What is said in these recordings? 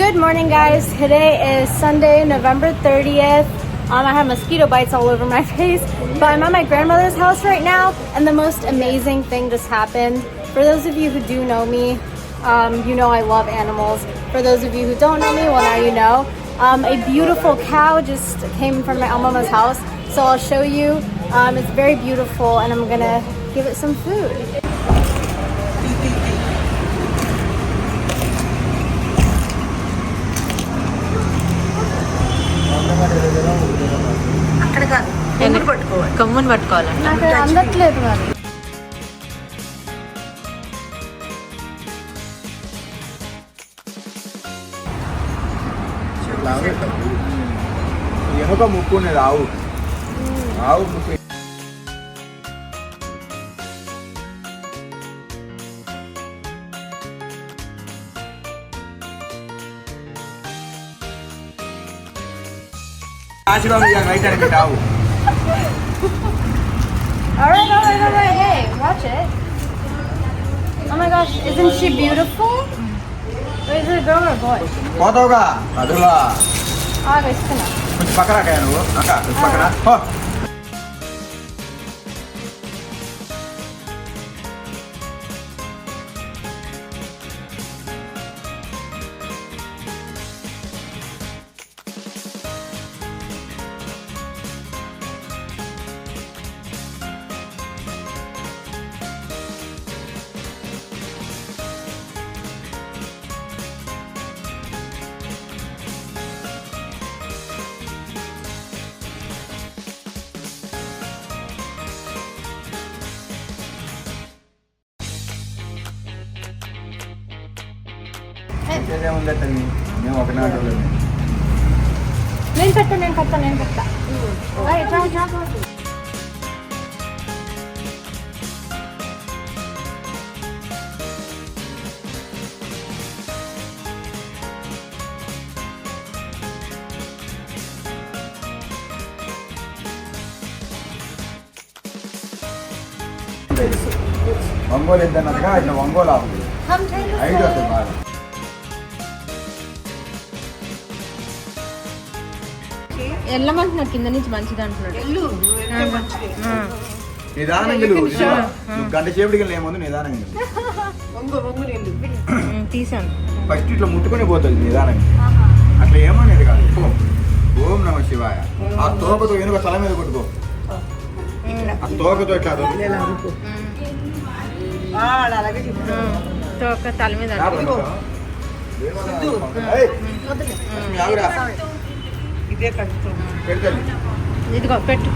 Good morning, guys. Today is Sunday, November 30th. I have mosquito bites all over my face, but I'm at my grandmother's house right now, and the most amazing thing just happened. For those of you who do know me, you know I love animals. For those of you who don't know me, well, now you know. A beautiful cow just came in front of my mama's house, so I'll show you. It's very beautiful, and I'm gonna give it some food. కమ్ముని పట్టుకోవాలండి. నాకు అందట్లేదు మరి. ఎనుక ముక్కు ఉన్నది ఆవు ఆవు ముక్కు ఆశీర్వాదం రైట్ అని పెట్టావు. Alright. Hey, watch it. Oh my gosh, isn't she beautiful? Wait, is it a girl or a boy? పోతావుగా అదులా ఇస్తున్నా. కొంచెం పక్కన కాయ నువ్వు అక్క కొంచెం పక్కన ఏముంది తల్లి మేము ఒక నాటు నేను పెడతా. ఒంగోలు ఎంత అన్నట్టుగా ఇట్లా ఒంగోలు ఆవుంది ఐదు వస్తుంది బాగా. వెళ్ళమంటున్నాడు కింద నుంచి మంచిది అంటున్నాడు. నిదానంగా నువ్వు గంట చేపటికి ఏముంది నిదానంగా తీసాను. ఫస్ట్ ఇట్లా ముట్టుకొని పోతుంది నిదానంగా, అట్లా ఏమనేది కాదు. ఓం నమ శివాయ. ఆ తోకతో వెనుక తల మీద కొట్టుకో, ఆ తోకతో ఇట్లా తోక తల మీద ఇదిగో పెట్టు.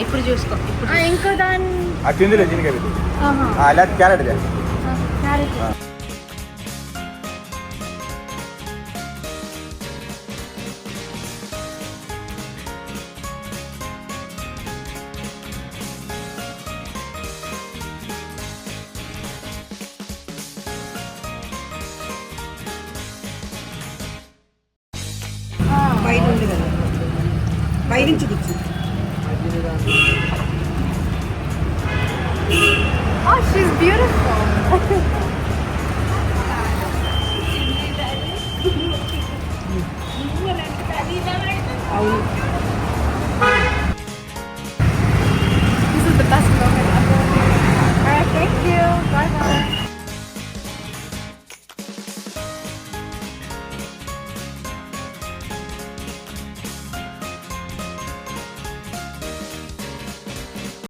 ఇప్పుడు చూసుకో. ఇంకా దాని తిందిలే దీనికి అలా క్యారెట్ క్యారెట్. పైన ఉంది కదా, పైనుంచి కూర్చు. Oh, she's beautiful.